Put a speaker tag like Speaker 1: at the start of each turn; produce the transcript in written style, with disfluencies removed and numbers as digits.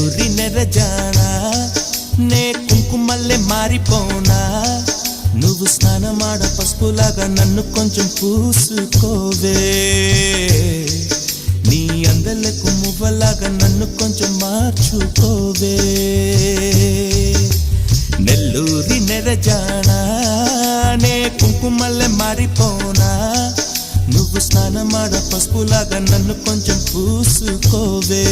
Speaker 1: నెల్లూరి నెరజానా నే కుంకుమల్లే మారిపోనా నువ్వు స్నానమాడ పసుపులాగా నన్ను కొంచెం పూసుకోవే నీ అందలకు మువ్వలాగా నన్ను కొంచెం మార్చుకోవే నెల్లూరి నెరజానా నే కుంకుమల్లే మారిపోనా నువ్వు స్నానమాడ పసుపులాగా నన్ను కొంచెం పూసుకోవే